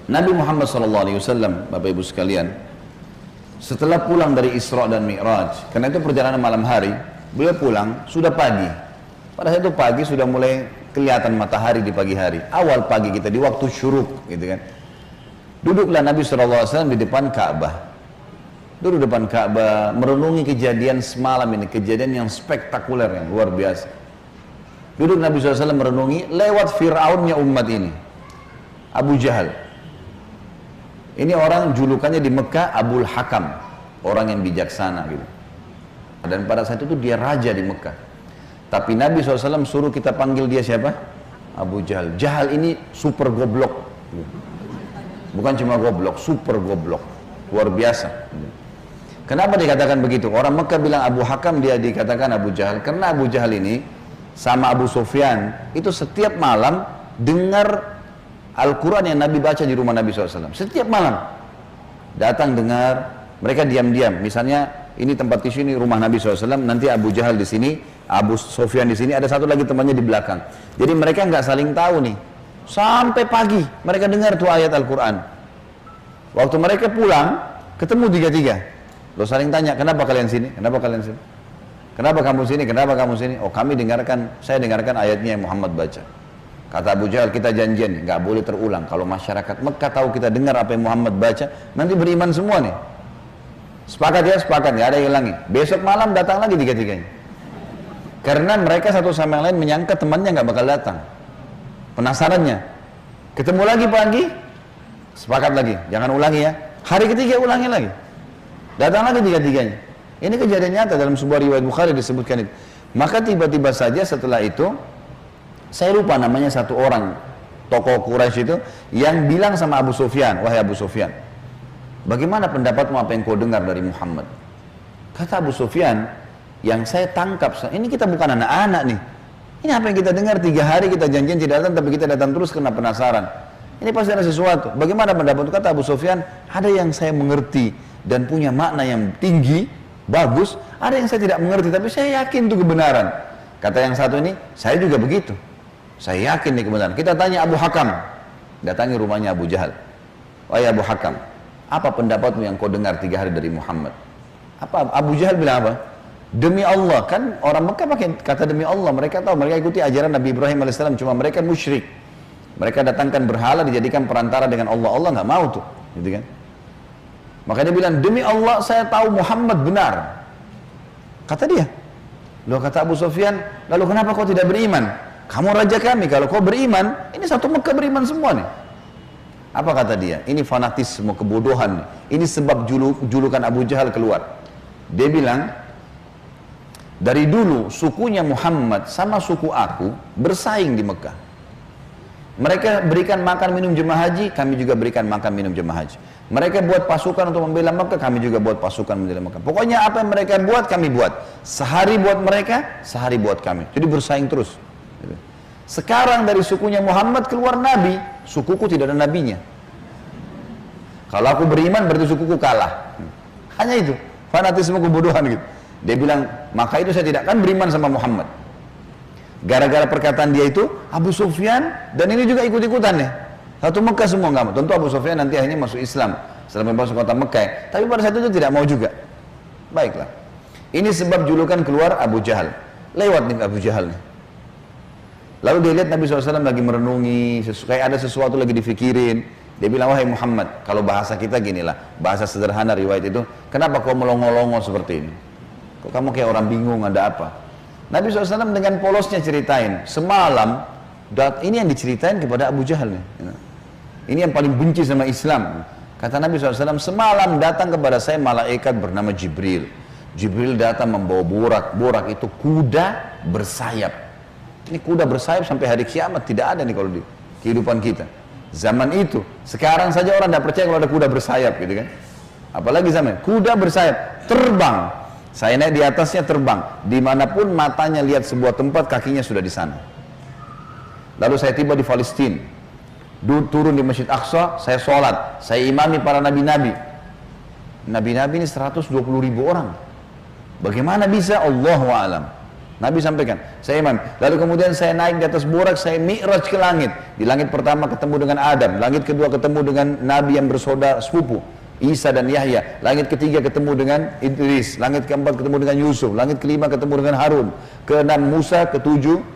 Nabi Muhammad SAW, Bapak Ibu sekalian, setelah pulang dari Isra dan Mi'raj, karena itu perjalanan malam hari, beliau pulang sudah pagi. Pada saat itu pagi sudah mulai kelihatan matahari di pagi hari. Awal pagi kita di waktu syuruk, gitu kan. Duduklah Nabi SAW di depan Ka'bah. Duduk depan Ka'bah, merenungi kejadian semalam ini, kejadian yang spektakuler, yang luar biasa. Duduk Nabi SAW merenungi lewat Fir'aunnya umat ini, Abu Jahal. Ini orang julukannya di Mekah Abul Hakam, orang yang bijaksana gitu. Dan pada saat itu dia raja di Mekah. Tapi Nabi SAW suruh kita panggil dia siapa? Abu Jahal. Jahal ini super goblok. Bukan cuma goblok, super goblok. Luar biasa. Kenapa dikatakan begitu? Orang Mekah bilang Abu Hakam, dia dikatakan Abu Jahal. Karena Abu Jahal ini sama Abu Sufyan itu setiap malam dengar Al-Quran yang Nabi baca di rumah Nabi SAW. Setiap malam datang dengar, mereka diam-diam. Misalnya ini tempat tisu, ini rumah Nabi SAW, nanti Abu Jahal di sini, Abu Sufyan di sini, ada satu lagi temannya di belakang. Jadi mereka nggak saling tahu nih. Sampai pagi mereka dengar tuh ayat Al-Quran. Waktu mereka pulang, ketemu tiga-tiga. Lo saling tanya, kenapa kalian sini? Kenapa kalian sini? Kenapa kamu sini? Kenapa kamu sini? Oh, saya dengarkan ayatnya yang Muhammad baca. Kata Abu Jahal, kita janjian nih, nggak boleh terulang. Kalau masyarakat Mekah tahu kita dengar apa yang Muhammad baca, nanti beriman semua nih. Sepakat ya, sepakat, nggak ada yang hilangin. Besok malam datang lagi tiga-tiganya. Karena mereka satu sama yang lain menyangka temannya nggak bakal datang. Penasarannya. Ketemu lagi pagi, sepakat lagi, jangan ulangi ya. Hari ketiga ulangi lagi. Datang lagi tiga-tiganya. Ini kejadian nyata dalam sebuah riwayat Bukhari disebutkan itu. Maka tiba-tiba saja setelah itu, saya lupa namanya satu orang tokoh Quraisy itu yang bilang sama Abu Sufyan, wahai Abu Sufyan, bagaimana pendapatmu apa yang kau dengar dari Muhammad? Kata Abu Sufyan, yang saya tangkap, ini kita bukan anak-anak nih. Ini apa yang kita dengar 3 hari kita janjian tidak datang, tapi kita datang terus karena penasaran. Ini pasti ada sesuatu. Bagaimana pendapatmu? Kata Abu Sufyan, ada yang saya mengerti dan punya makna yang tinggi, bagus. Ada yang saya tidak mengerti, tapi saya yakin itu kebenaran. Kata yang satu ini, saya juga begitu. Saya yakin ini kebenaran. Kita tanya Abu Hakam, datangi rumahnya Abu Jahal. Wahai Abu Hakam, apa pendapatmu yang kau dengar 3 hari dari Muhammad? Apa Abu Jahal bilang apa? Demi Allah, kan orang Mekah pakai kata demi Allah. Mereka tahu, mereka ikuti ajaran Nabi Ibrahim AS. Cuma mereka musyrik. Mereka datangkan berhala, dijadikan perantara dengan Allah. Allah nggak mau tuh, gitu kan? Maka dia bilang, demi Allah saya tahu Muhammad benar. Kata dia. Loh, kata Abu Sufyan, lalu kenapa kau tidak beriman? Kamu raja kami, kalau kau beriman, ini satu Mekah beriman semua nih. Apa kata dia? Ini fanatisme, kebodohan. Ini sebab julukan Abu Jahal keluar. Dia bilang, dari dulu sukunya Muhammad sama suku aku bersaing di Mekah. Mereka berikan makan minum jemaah haji, kami juga berikan makan minum jemaah haji. Mereka buat pasukan untuk membela Mekah, kami juga buat pasukan membela Mekah. Pokoknya apa yang mereka buat, kami buat. Sehari buat mereka, sehari buat kami. Jadi bersaing terus. Sekarang dari sukunya Muhammad keluar Nabi, sukuku tidak ada nabinya. Kalau aku beriman berarti sukuku kalah. Hanya itu, fanatisme kebodohan gitu. Dia bilang, maka itu saya tidak akan beriman sama Muhammad. Gara-gara perkataan dia itu, Abu Sufyan dan ini juga ikut-ikutan nih. Satu Mekah semua nggak mau. Tentu Abu Sufyan nanti akhirnya masuk Islam setelah masuk kota Mekah. Tapi pada saat itu tidak mau juga. Baiklah. Ini sebab julukan keluar Abu Jahal. Lewat nih Abu Jahal nih. Lalu dia lihat Nabi SAW lagi merenungi, kayak ada sesuatu lagi difikirin. Dia bilang, wahai Muhammad, kalau bahasa kita ginilah, bahasa sederhana riwayat itu, kenapa kau melongo-longo seperti ini? Kok kamu kayak orang bingung, ada apa? Nabi SAW dengan polosnya ceritain, semalam, ini yang diceritain kepada Abu Jahal nih. Ini yang paling benci sama Islam. Kata Nabi SAW, semalam datang kepada saya malaikat bernama Jibril. Jibril datang membawa borak. Borak itu kuda bersayap. Ini kuda bersayap sampai hari kiamat. Tidak ada nih kalau di kehidupan kita. Zaman itu. Sekarang saja orang tidak percaya kalau ada kuda bersayap gitu kan. Apalagi zaman kuda bersayap. Terbang. Saya naik di atasnya terbang. Dimanapun matanya lihat sebuah tempat, kakinya sudah di sana. Lalu saya tiba di Palestina. Turun di Masjid Aqsa, saya sholat. Saya imami para nabi-nabi. Nabi-nabi ini 120.000 orang. Bagaimana bisa? Allahu a'lam. Nabi sampaikan, saya imam. Lalu kemudian saya naik di atas burak, saya mi'raj ke langit. Di langit pertama ketemu dengan Adam, langit kedua ketemu dengan Nabi yang bersaudara sepupu, Isa dan Yahya. Langit ketiga ketemu dengan Idris, langit keempat ketemu dengan Yusuf, langit kelima ketemu dengan Harun, keenam Musa, ketujuh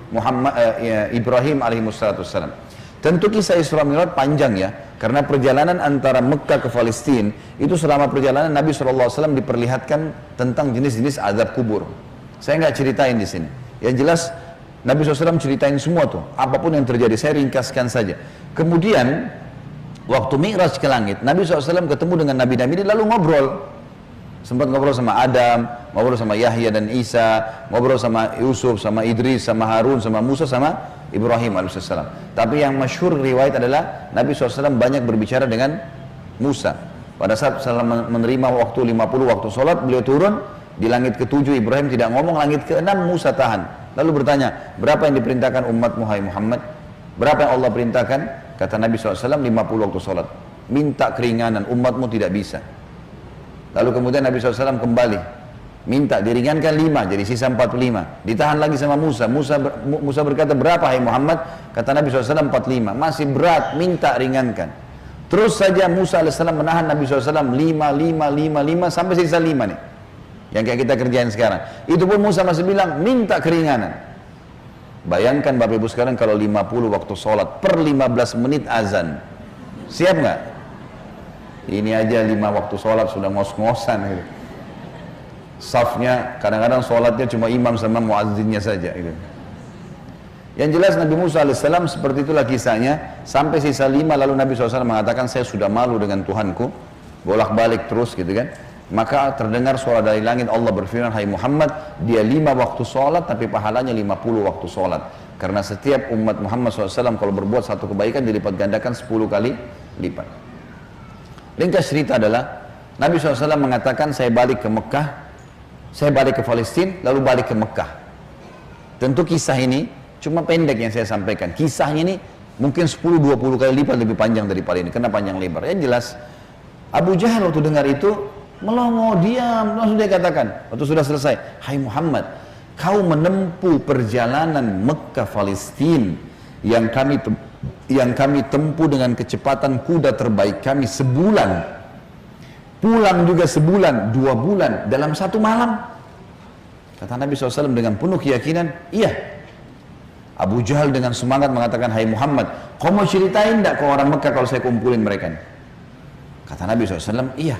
Ibrahim alaihissalam. Tentu kisah Isra Mi'raj panjang ya, karena perjalanan antara Mekah ke Palestina itu selama perjalanan Nabi SAW diperlihatkan tentang jenis-jenis azab kubur. Saya nggak ceritain di sini. Yang jelas Nabi SAW ceritain semua tuh, apapun yang terjadi. Saya ringkaskan saja. Kemudian waktu Mi'raj ke langit, Nabi SAW ketemu dengan Nabi-Nabi, lalu ngobrol. Sempat ngobrol sama Adam, ngobrol sama Yahya dan Isa, ngobrol sama Yusuf, sama Idris, sama Harun, sama Musa, sama Ibrahim alaihissalam. Tapi yang masyhur riwayat adalah Nabi SAW banyak berbicara dengan Musa. Pada saat menerima waktu 50 waktu sholat, beliau turun di langit ke-7, Ibrahim tidak ngomong, langit ke-6 Musa tahan. Lalu bertanya, berapa yang diperintahkan umatmu hai Muhammad? Berapa yang Allah perintahkan? Kata Nabi SAW, 50 waktu sholat. Minta keringanan, umatmu tidak bisa. Lalu kemudian Nabi SAW kembali, minta diringankan 5, jadi sisa 45. Ditahan lagi sama Musa. Musa berkata, berapa hai Muhammad? Kata Nabi SAW, 45. Masih berat, minta ringankan. Terus saja Musa AS menahan Nabi SAW 5 sampai sisa 5 nih. Yang kayak kita kerjain sekarang. Itu pun Musa masih bilang, minta keringanan. Bayangkan Bapak Ibu sekarang kalau 50 waktu sholat, per 15 menit azan. Siap nggak? Ini aja 5 waktu sholat sudah ngos-ngosan gitu. Safnya, kadang-kadang sholatnya cuma imam sama muazzinnya saja gitu. Yang jelas Nabi Musa AS seperti itulah kisahnya. Sampai sisa 5 lalu Nabi SAW mengatakan, saya sudah malu dengan Tuhanku. Bolak-balik terus gitu kan. Maka terdengar suara dari langit, Allah berfirman, hai Muhammad, dia 5 waktu sholat tapi pahalanya 50 waktu sholat. Karena setiap umat Muhammad SAW kalau berbuat satu kebaikan dilipat gandakan 10 kali lipat. Ringkas cerita adalah, Nabi SAW mengatakan, saya balik ke Mekah, saya balik ke Palestina, lalu balik ke Mekah. Tentu kisah ini cuma pendek yang saya sampaikan. Kisahnya ini mungkin 10-20 kali lipat lebih panjang daripada ini, karena panjang lebar. Yang jelas, Abu Jahal waktu dengar itu, melongo, diam, langsung dia katakan, waktu sudah selesai, hai Muhammad, kau menempuh perjalanan Mekah Palestina yang kami tempuh dengan kecepatan kuda terbaik kami sebulan, pulang juga sebulan, 2 bulan, dalam 1 malam. Kata Nabi SAW dengan penuh keyakinan, iya. Abu Jahal dengan semangat mengatakan, hai Muhammad, kau mau ceritain enggak ke orang Mekah kalau saya kumpulin mereka? Kata Nabi SAW, iya.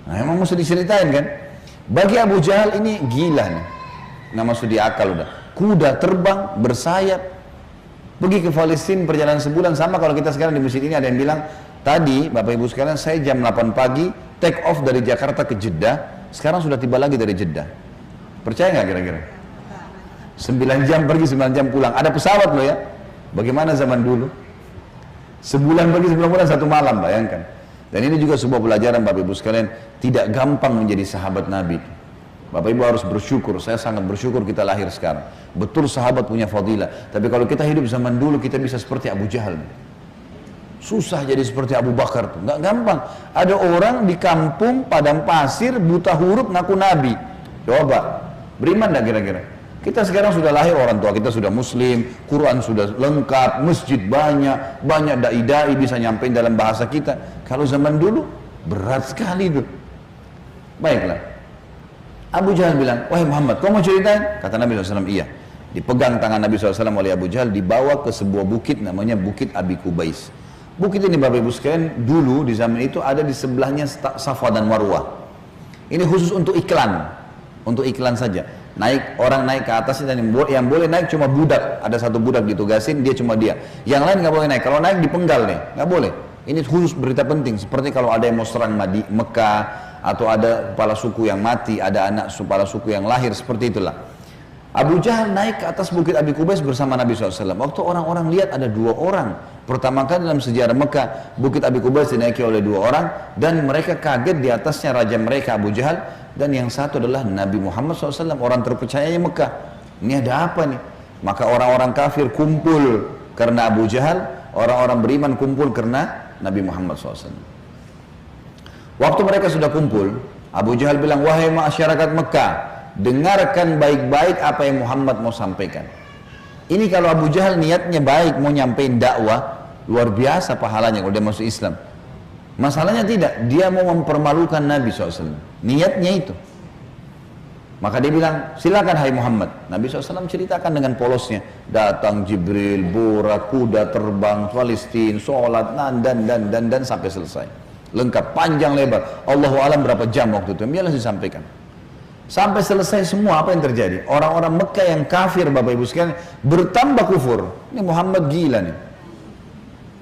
Nah, emang mesti diceritain kan? Bagi Abu Jahal ini gila nih, nggak masuk di akal udah. Kuda terbang, bersayap, pergi ke Palestina perjalanan sebulan. Sama kalau kita sekarang di masjid ini ada yang bilang, tadi Bapak Ibu sekalian saya jam 8 pagi take off dari Jakarta ke Jeddah, sekarang sudah tiba lagi dari Jeddah. Percaya nggak kira-kira? 9 jam pergi, 9 jam pulang. Ada pesawat loh ya. Bagaimana zaman dulu? Sebulan pergi, 9 bulan, 1 malam, bayangkan. Dan ini juga sebuah pelajaran Bapak Ibu sekalian, tidak gampang menjadi sahabat Nabi. Bapak Ibu harus bersyukur, saya sangat bersyukur kita lahir sekarang. Betul sahabat punya fadilah, tapi kalau kita hidup zaman dulu kita bisa seperti Abu Jahal. Susah jadi seperti Abu Bakar tuh, nggak gampang. Ada orang di kampung padang pasir buta huruf ngaku Nabi. Coba, beriman nggak kira-kira? Kita sekarang sudah lahir, orang tua kita sudah muslim, Quran sudah lengkap, masjid banyak, banyak dai-dai bisa nyampein dalam bahasa kita. Kalau zaman dulu, berat sekali itu. Baiklah. Abu Jahal bilang, wahai Muhammad, kau mau ceritain? Kata Nabi SAW, iya. Dipegang tangan Nabi SAW oleh Abu Jahal, dibawa ke sebuah bukit namanya Bukit Abi Kubais. Bukit ini Bapak Ibu sekalian, dulu di zaman itu ada di sebelahnya Safa dan Marwah. Ini khusus untuk iklan saja. Orang naik ke atasnya, dan yang boleh naik cuma budak. Ada satu budak ditugasin, dia cuma dia. Yang lain nggak boleh naik. Kalau naik dipenggal nih, nggak boleh. Ini khusus berita penting. Seperti kalau ada yang mau serang Mekah, atau ada kepala suku yang mati, ada anak kepala suku yang lahir, seperti itulah. Abu Jahal naik ke atas Bukit Abi Kubais bersama Nabi SAW. Waktu orang-orang lihat ada 2 orang. Pertama kali dalam sejarah Mekah, Bukit Abi Kubais dinaiki oleh 2 orang, dan mereka kaget di atasnya raja mereka Abu Jahal, dan yang satu adalah Nabi Muhammad SAW, orang terpercayanya Mekah. Ini ada apa nih? Maka orang-orang kafir kumpul karena Abu Jahal, orang-orang beriman kumpul karena Nabi Muhammad SAW. Waktu mereka sudah kumpul, Abu Jahal bilang, wahai masyarakat Mekah, dengarkan baik-baik apa yang Muhammad mau sampaikan. Ini kalau Abu Jahal niatnya baik, mau nyampein dakwah, luar biasa pahalanya kalau dia masuk Islam. Masalahnya tidak, dia mau mempermalukan Nabi SAW. Niatnya itu. Maka dia bilang, silakan hai Muhammad. Nabi SAW ceritakan dengan polosnya. Datang Jibril, borak, kuda terbang, Palestina, sholat, dan sampai selesai. Lengkap, panjang lebar. Allahu alam berapa jam waktu itu. Biarlah disampaikan. Sampai selesai semua, apa yang terjadi? Orang-orang Mekah yang kafir, Bapak Ibu sekalian, bertambah kufur. Ini Muhammad gila nih.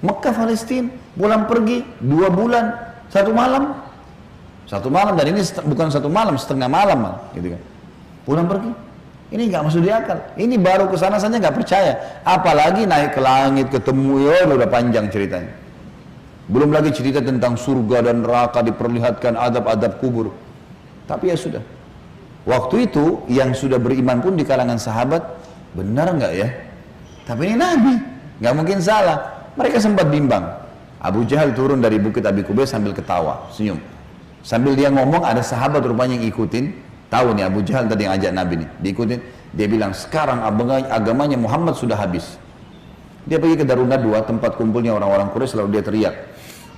Mekah, Palestina, pulang pergi 2 bulan, 1 malam. 1 malam, dan ini bukan 1 malam, setengah malam malah, gitu kan. Pulang pergi. Ini nggak masuk di akal. Ini baru kesana saja nggak percaya. Apalagi naik ke langit, ketemu, ya udah panjang ceritanya. Belum lagi cerita tentang surga dan neraka, diperlihatkan adab-adab kubur. Tapi ya sudah. Waktu itu yang sudah beriman pun di kalangan sahabat, benar nggak ya? Tapi ini Nabi, nggak mungkin salah. Mereka sempat bimbang. Abu Jahal turun dari bukit Abi Qubais sambil ketawa, senyum. Sambil dia ngomong, ada sahabat rupanya yang ikutin. Tahu nih Abu Jahal tadi yang ajak Nabi nih, diikutin. Dia bilang, sekarang agamanya Muhammad sudah habis. Dia pergi ke Darun Nadwa, tempat kumpulnya orang-orang Quraisy, lalu dia teriak.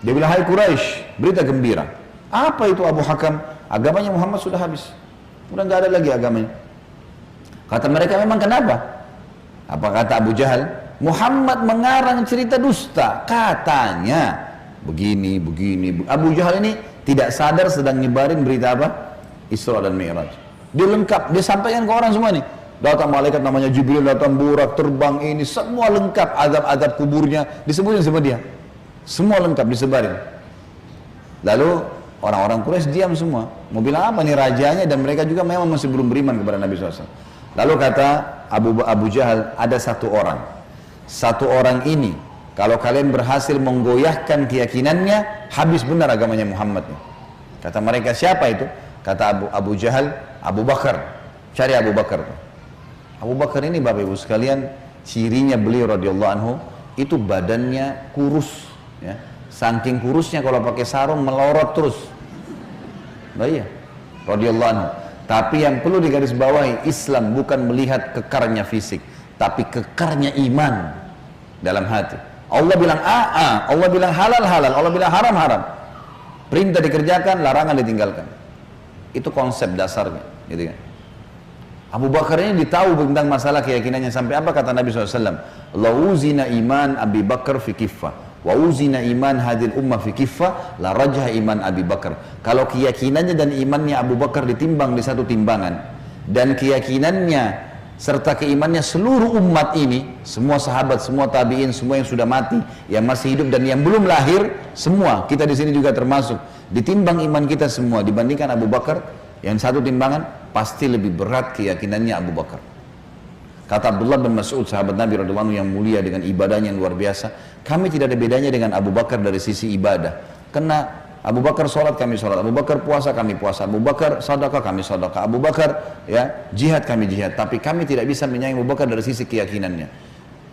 Dia bilang, hai Quraisy, berita gembira. Apa itu Abu Hakam? Agamanya Muhammad sudah habis. Udah nggak ada lagi agamanya. Kata mereka, memang kenapa? Apa kata Abu Jahal? Muhammad mengarang cerita dusta. Katanya begini. Abu Jahal ini tidak sadar sedang nyebarin berita apa? Isra dan Mi'raj. Dia lengkap, dia sampaikan ke orang semua nih. Datang malaikat namanya Jibril, datang burak, terbang ini, semua lengkap. Adab-adab kuburnya disebutin sama dia. Semua lengkap disebarin. Lalu orang-orang Quraisy diam semua. Mau bilang apa nih rajanya, dan mereka juga memang masih belum beriman kepada Nabi SAW. Lalu kata Abu Jahal, ada satu orang. Satu orang ini, kalau kalian berhasil menggoyahkan keyakinannya, habis benar agamanya Muhammad. Kata mereka, siapa itu? Kata Abu Jahal, Abu Bakar. Cari Abu Bakar. Abu Bakar ini Bapak Ibu sekalian, cirinya beliau radhiyallahu anhu, itu badannya kurus. Ya. Saking kurusnya kalau pakai sarung melorot terus. Nah iya, radhiyallahu anhu. Tapi yang perlu digarisbawahi, Islam bukan melihat kekarnya fisik, tapi kekarnya iman dalam hati. Allah bilang Allah bilang halal, Allah bilang haram. Perintah dikerjakan, larangan ditinggalkan. Itu konsep dasarnya, gitu kan. Abu Bakar ini ditahu tentang masalah keyakinannya sampai apa kata Nabi SAW. La uzina iman Abi Bakar fi kiffah, wa uzina iman hadil ummah fi kiffah, la rajah iman Abi Bakar. Kalau keyakinannya dan imannya Abu Bakar ditimbang di satu timbangan, dan keyakinannya serta keimannya seluruh umat ini, semua sahabat, semua tabi'in, semua yang sudah mati, yang masih hidup dan yang belum lahir, semua kita di sini juga termasuk. Ditimbang iman kita semua dibandingkan Abu Bakar, yang satu timbangan pasti lebih berat keyakinannya Abu Bakar. Kata Abdullah bin Mas'ud, sahabat Nabi radhiyallahu anhu yang mulia dengan ibadahnya yang luar biasa, kami tidak ada bedanya dengan Abu Bakar dari sisi ibadah. Karena Abu Bakar sholat, kami sholat. Abu Bakar puasa, kami puasa. Abu Bakar sedekah, kami sedekah. Abu Bakar ya jihad, kami jihad. Tapi kami tidak bisa menyaingi Abu Bakar dari sisi keyakinannya.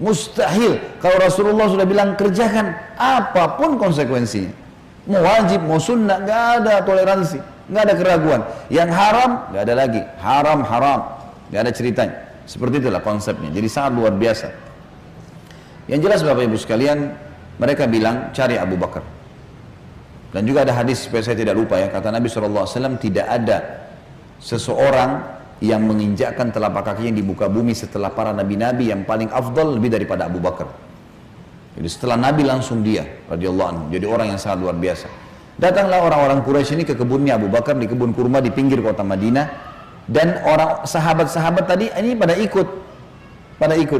Mustahil. Kalau Rasulullah sudah bilang kerjakan apapun konsekuensinya. Mau wajib, mau sunnah, nggak ada toleransi, nggak ada keraguan. Yang haram, nggak ada lagi. Haram, nggak ada ceritanya. Seperti itulah konsepnya. Jadi sangat luar biasa. Yang jelas Bapak Ibu sekalian, mereka bilang cari Abu Bakar. Dan juga ada hadis supaya saya tidak lupa ya, kata Nabi SAW, tidak ada seseorang yang menginjakkan telapak kakinya di muka bumi setelah para nabi-nabi yang paling afdal lebih daripada Abu Bakar. Jadi setelah Nabi langsung dia radhiyallahu anhu, jadi orang yang sangat luar biasa. Datanglah orang-orang Quraisy ini ke kebunnya Abu Bakar, di kebun kurma di pinggir kota Madinah, dan orang sahabat-sahabat tadi ini pada ikut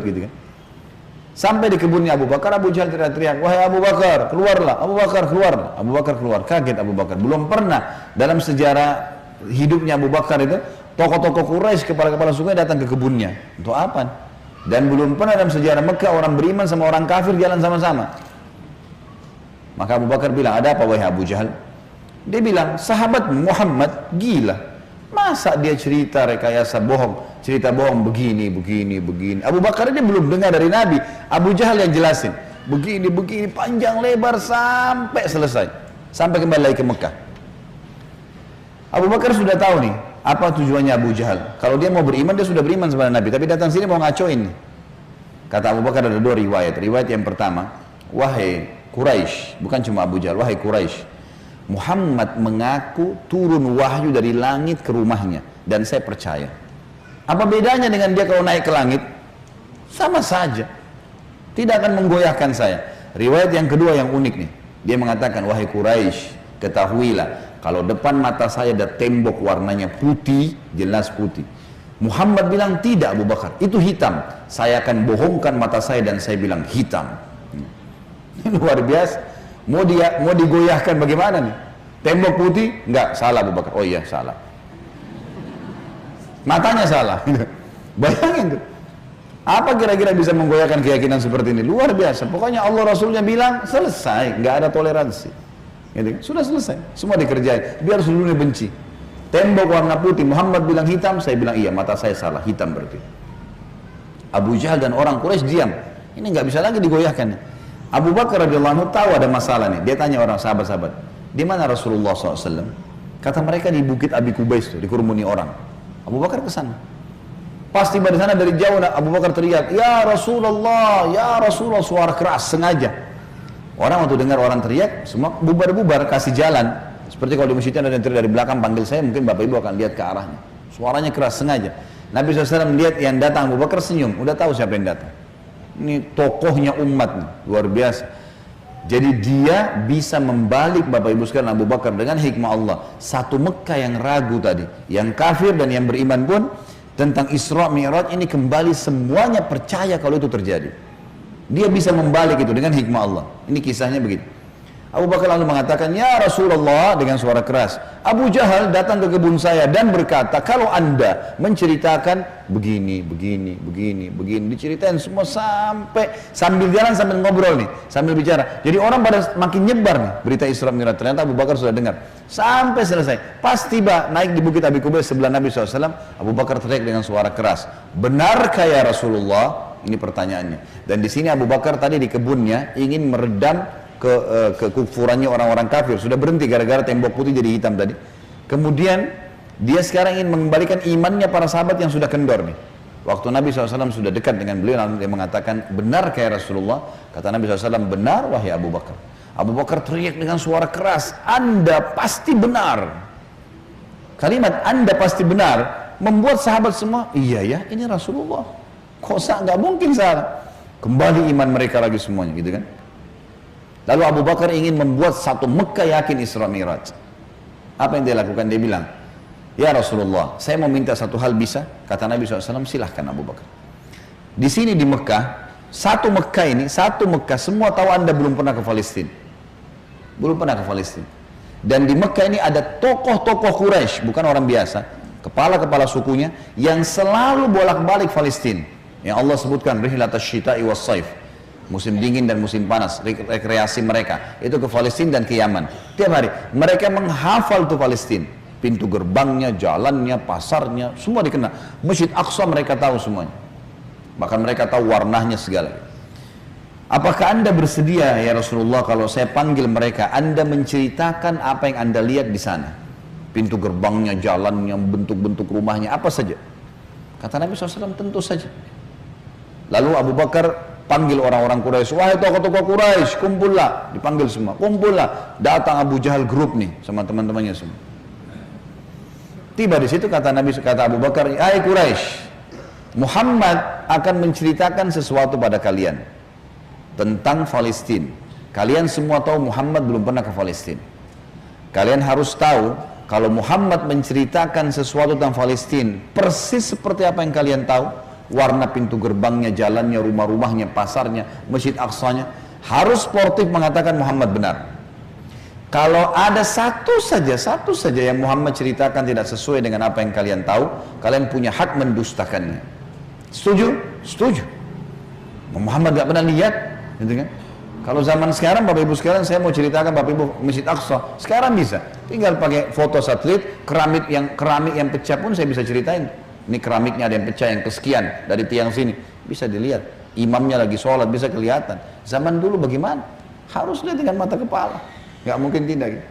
gitu kan. Sampai di kebunnya Abu Bakar, Abu Jahal teriak-teriak, wahai Abu Bakar, keluarlah. Abu Bakar keluar. Abu Bakar keluar. Kaget Abu Bakar. Belum pernah dalam sejarah hidupnya Abu Bakar itu tokoh-tokoh Quraisy, kepala-kepala suku datang ke kebunnya. Untuk apa? Dan belum pernah dalam sejarah Mekah orang beriman sama orang kafir jalan sama-sama. Maka Abu Bakar bilang, ada apa wahai Abu Jahal? Dia bilang, sahabat Muhammad gila. Masa dia cerita rekayasa bohong, cerita bohong begini. Abu Bakar ini belum dengar dari Nabi. Abu Jahal yang jelasin. Begini, panjang lebar sampai selesai. Sampai kembali lagi ke Mekah. Abu Bakar sudah tahu nih, Apa tujuannya Abu Jahal? Kalau dia mau beriman, dia sudah beriman kepada Nabi, tapi datang sini mau ngacoin nih. Kata Abu Bakar ada dua riwayat. Riwayat yang pertama, wahai Quraisy, bukan cuma Abu Jahal, wahai Quraisy, Muhammad mengaku turun wahyu dari langit ke rumahnya, dan saya percaya. Apa bedanya dengan dia kalau naik ke langit? Sama saja, tidak akan menggoyahkan saya. Riwayat yang kedua yang unik nih, dia mengatakan, wahai Quraisy, ketahuilah, kalau depan mata saya ada tembok warnanya putih, jelas putih. Muhammad bilang tidak Abu Bakar, itu hitam. Saya akan bohongkan mata saya dan saya bilang hitam. Ini luar biasa. Mau digoyahkan bagaimana nih? Tembok putih? Enggak, salah Abu Bakar. Oh iya, salah. Matanya salah. Bayangin tuh. Apa kira-kira bisa menggoyahkan keyakinan seperti ini? Luar biasa. Pokoknya Allah Rasulnya bilang selesai, nggak ada toleransi. Gitu. Sudah selesai, semua dikerjain. Biar seluruhnya benci. Tembok warna putih, Muhammad bilang hitam, saya bilang iya, mata saya salah, hitam berarti. Abu Jahal dan orang Quraisy diam. Ini nggak bisa lagi digoyahkan. Abu Bakar radhiyallahu anhu tahu ada masalah nih. Dia tanya orang sahabat-sahabat, di mana Rasulullah SAW? Kata mereka di Bukit Abi Kubais itu, dikerumuni orang. Abu Bakar ke sana. Pas tiba di sana dari jauh, Abu Bakar teriak, ya Rasulullah, suara keras sengaja. Orang waktu dengar orang teriak, semua bubar-bubar, kasih jalan. Seperti kalau di masjid ada yang teriak dari belakang, panggil saya, mungkin Bapak Ibu akan lihat ke arahnya. Suaranya keras, sengaja. Nabi SAW melihat yang datang, Abu Bakar senyum, udah tahu siapa yang datang. Ini tokohnya umat nih, luar biasa. Jadi dia bisa membalik Bapak Ibu sekalian Abu Bakar dengan hikmah Allah. Satu Mekah yang ragu tadi, yang kafir dan yang beriman pun, tentang Isra Mi'raj ini kembali semuanya percaya kalau itu terjadi. Dia bisa membalik itu dengan hikmah Allah. Ini kisahnya begitu. Abu Bakar lalu mengatakan, ya Rasulullah, dengan suara keras, Abu Jahal datang ke kebun saya dan berkata, kalau anda menceritakan begini, diceritain semua sambil jalan sambil ngobrol nih, sambil bicara. Jadi orang pada makin nyebar nih berita Isra Mi'raj. Ternyata Abu Bakar sudah dengar sampai selesai. Pas tiba naik di Bukit Abi Kubais sebelah Nabi SAW, Abu Bakar teriak dengan suara keras, benarkah ya Rasulullah? Ini pertanyaannya. Dan di sini Abu Bakar tadi di kebunnya ingin meredam kekufurannya orang-orang kafir. Sudah berhenti gara-gara tembok putih jadi hitam tadi. Kemudian dia sekarang ingin mengembalikan imannya para sahabat yang sudah kendor nih. Waktu Nabi SAW sudah dekat dengan beliau, lalu dia mengatakan, benar kayak Rasulullah? Kata Nabi SAW, benar wahai Abu Bakar. Abu Bakar teriak dengan suara keras, Anda pasti benar. Kalimat Anda pasti benar membuat sahabat semua, iya ya, ini Rasulullah. Kok nggak mungkin salah. Kembali iman mereka lagi semuanya, gitu kan? Lalu Abu Bakar ingin membuat satu Mekah yakin Isra Mi'raj. Apa yang dia lakukan? Dia bilang, ya Rasulullah, saya mau minta satu hal bisa? Kata Nabi SAW, silahkan Abu Bakar. Di sini di Mekah, satu Mekah, semua tahu Anda belum pernah ke Palestina. Belum pernah ke Palestina. Dan di Mekah ini ada tokoh-tokoh Quraisy, bukan orang biasa, kepala-kepala sukunya, yang selalu bolak-balik Palestina. Yang Allah sebutkan, rihlatas syita'i was saif. Musim dingin dan musim panas, rekreasi mereka itu ke Palestina dan ke Yaman. Tiap hari mereka menghafal tuh Palestina, pintu gerbangnya, jalannya, pasarnya, semua dikenal. Masjid Aqsa mereka tahu semuanya, bahkan mereka tahu warnanya segala. Apakah Anda bersedia ya Rasulullah kalau saya panggil mereka, Anda menceritakan apa yang Anda lihat di sana, pintu gerbangnya, jalannya, bentuk-bentuk rumahnya, apa saja? Kata Nabi SAW, tentu saja. Lalu Abu Bakar panggil orang-orang Quraisy, wahai tokoh-tokoh Quraisy, kumpullah, dipanggil semua, kumpullah. Datang Abu Jahal grup nih sama teman-temannya semua. Tiba di situ kata Abu Bakar, hai Quraisy, Muhammad akan menceritakan sesuatu pada kalian tentang Palestina. Kalian semua tahu Muhammad belum pernah ke Palestina. Kalian harus tahu kalau Muhammad menceritakan sesuatu tentang Palestina persis seperti apa yang kalian tahu, warna pintu gerbangnya, jalannya, rumah-rumahnya, pasarnya, Masjid Aqsanya, harus sportif mengatakan Muhammad benar. Kalau ada satu saja yang Muhammad ceritakan tidak sesuai dengan apa yang kalian tahu, kalian punya hak mendustakannya. Setuju? Setuju. Muhammad gak pernah lihat, gitu kan? Kalau zaman sekarang, Bapak Ibu sekalian, saya mau ceritakan Bapak Ibu Masjid Aqsa, sekarang bisa. Tinggal pakai foto satelit, keramik yang pecah pun saya bisa ceritain. Ini keramiknya ada yang pecah, yang kesekian dari tiang sini, bisa dilihat. Imamnya lagi sholat, bisa kelihatan. Zaman dulu bagaimana? Harus lihat dengan mata kepala, nggak mungkin tidak. Gitu.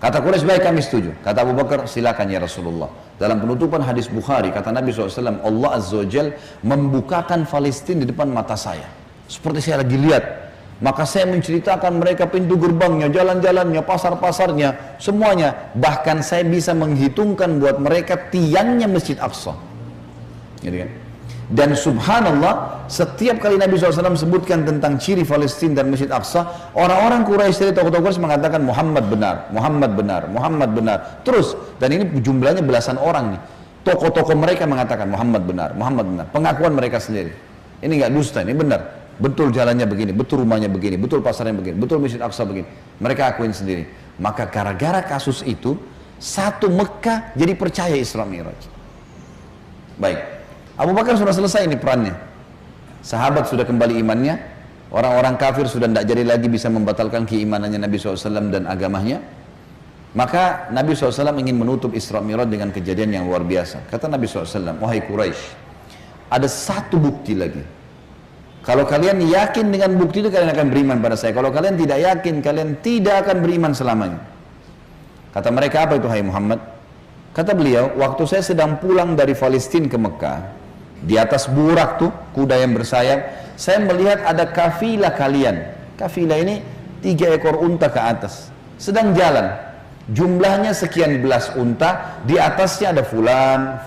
Kata Quraisy, baik kami setuju. Kata Abu Bakar, silakan ya Rasulullah. Dalam penutupan hadis Bukhari, kata Nabi SAW, Allah Azza wa Jal membukakan Palestina di depan mata saya. Seperti saya lagi lihat. Maka saya menceritakan mereka pintu gerbangnya, jalan-jalannya, pasar-pasarnya, semuanya. Bahkan saya bisa menghitungkan buat mereka tiangnya Masjid Aqsa. Gitu kan? Dan subhanallah, setiap kali Nabi SAW sebutkan tentang ciri Palestina dan Masjid Aqsa, orang-orang Quraisy dari tokoh-tokoh Quraisy mengatakan Muhammad benar, Muhammad benar, Muhammad benar. Terus, dan ini jumlahnya belasan orang nih. Tokoh-tokoh mereka mengatakan Muhammad benar, Muhammad benar. Pengakuan mereka sendiri. Ini nggak dusta, ini benar. Betul jalannya begini, betul rumahnya begini, betul pasarnya begini, betul Masjid Aqsa begini. Mereka akuin sendiri. Maka gara-gara kasus itu, satu Mekah jadi percaya Isra Mi'raj. Baik. Abu Bakar sudah selesai ini perannya. Sahabat sudah kembali imannya. Orang-orang kafir sudah tidak jadi lagi bisa membatalkan keimanannya Nabi SAW dan agamanya. Maka Nabi SAW ingin menutup Isra Mi'raj dengan kejadian yang luar biasa. Kata Nabi SAW, wahai Quraisy, ada satu bukti lagi. Kalau kalian yakin dengan bukti itu, kalian akan beriman pada saya. Kalau kalian tidak yakin, kalian tidak akan beriman selamanya. Kata mereka, apa itu hai Muhammad? Kata beliau, waktu saya sedang pulang dari Palestina ke Mekah, di atas burak tuh, kuda yang bersayap, saya melihat ada kafilah kalian. Kafilah ini 3 ekor unta ke atas, sedang jalan. Jumlahnya sekian belas unta, di atasnya ada fulan,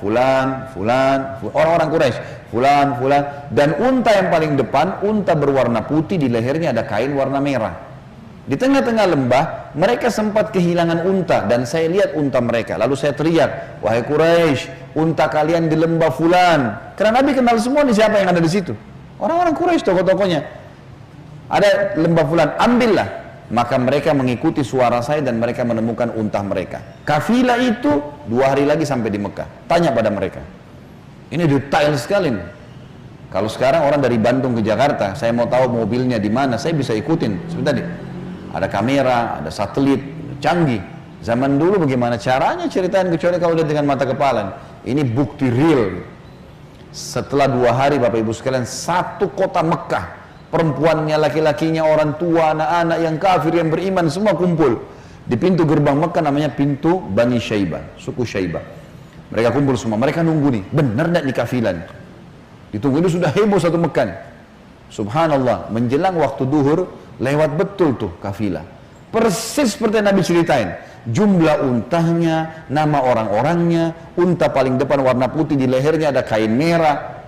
orang-orang Quraisy, fulan, dan unta yang paling depan, unta berwarna putih, di lehernya ada kain warna merah. Di tengah-tengah lembah, mereka sempat kehilangan unta, dan saya lihat unta mereka. Lalu saya teriak, wahai Quraisy, unta kalian di lembah fulan. Karena Nabi kenal semua nih siapa yang ada di situ. Orang-orang Quraisy, tokoh-tokohnya. Ada lembah fulan, ambillah. Maka mereka mengikuti suara saya dan mereka menemukan unta mereka. Kafilah itu 2 hari lagi sampai di Mekah. Tanya pada mereka. Ini detail sekali nih. Kalau sekarang orang dari Bandung ke Jakarta, saya mau tahu mobilnya di mana, saya bisa ikutin. Sebentar nih. Ada kamera, ada satelit, canggih. Zaman dulu bagaimana caranya ceritain, kecuali kalau lihat dengan mata kepala. Ini bukti real. Setelah 2 hari Bapak Ibu sekalian, satu kota Mekah, perempuannya, laki-lakinya, orang tua, anak-anak yang kafir, yang beriman, semua kumpul di pintu gerbang Mekah, namanya pintu Bani Syaibah, suku Syaibah. Mereka kumpul semua, mereka nunggu nih, benar tidak nih kafilah nih? Ditunggu, ini sudah heboh satu Mekah nih. Subhanallah, menjelang waktu duhur, lewat betul tuh kafilah, persis seperti yang Nabi ceritain. Jumlah untanya, nama orang-orangnya, unta paling depan warna putih, di lehernya ada kain merah.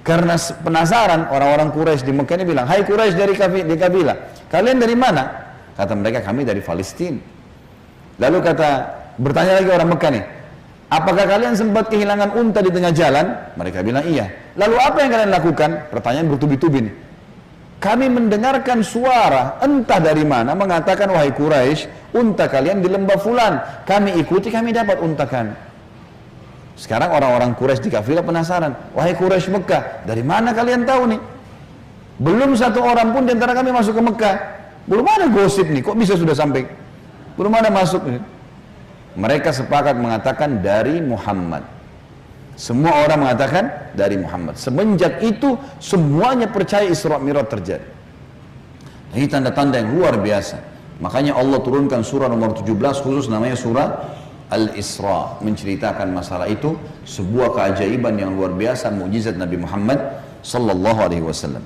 Karena penasaran, orang-orang Quraisy di Mekah ini bilang, hai Quraisy dari kafilah, kalian dari mana? Kata mereka, kami dari Palestina. Lalu bertanya lagi orang Mekah nih, apakah kalian sempat kehilangan unta di tengah jalan? Mereka bilang iya. Lalu apa yang kalian lakukan? Pertanyaan bertubi-tubi nih. Kami mendengarkan suara entah dari mana mengatakan, wahai Quraisy, unta kalian di lembah fulan. Kami ikuti, kami dapat unta kami. Sekarang orang-orang Quraisy di kafilah penasaran, wahai Quraisy Mekah, dari mana kalian tahu nih? Belum satu orang pun di antara kami masuk ke Mekah. Belum ada gosip nih, kok bisa sudah sampai? Belum ada masuk nih. Mereka sepakat mengatakan dari Muhammad. Semua orang mengatakan dari Muhammad. Semenjak itu semuanya percaya Isra Mi'raj terjadi. Ini tanda-tanda yang luar biasa. Makanya Allah turunkan surah nomor 17 khusus namanya surah Al-Isra, menceritakan masalah itu, sebuah keajaiban yang luar biasa, mukjizat Nabi Muhammad sallallahu alaihi wasallam.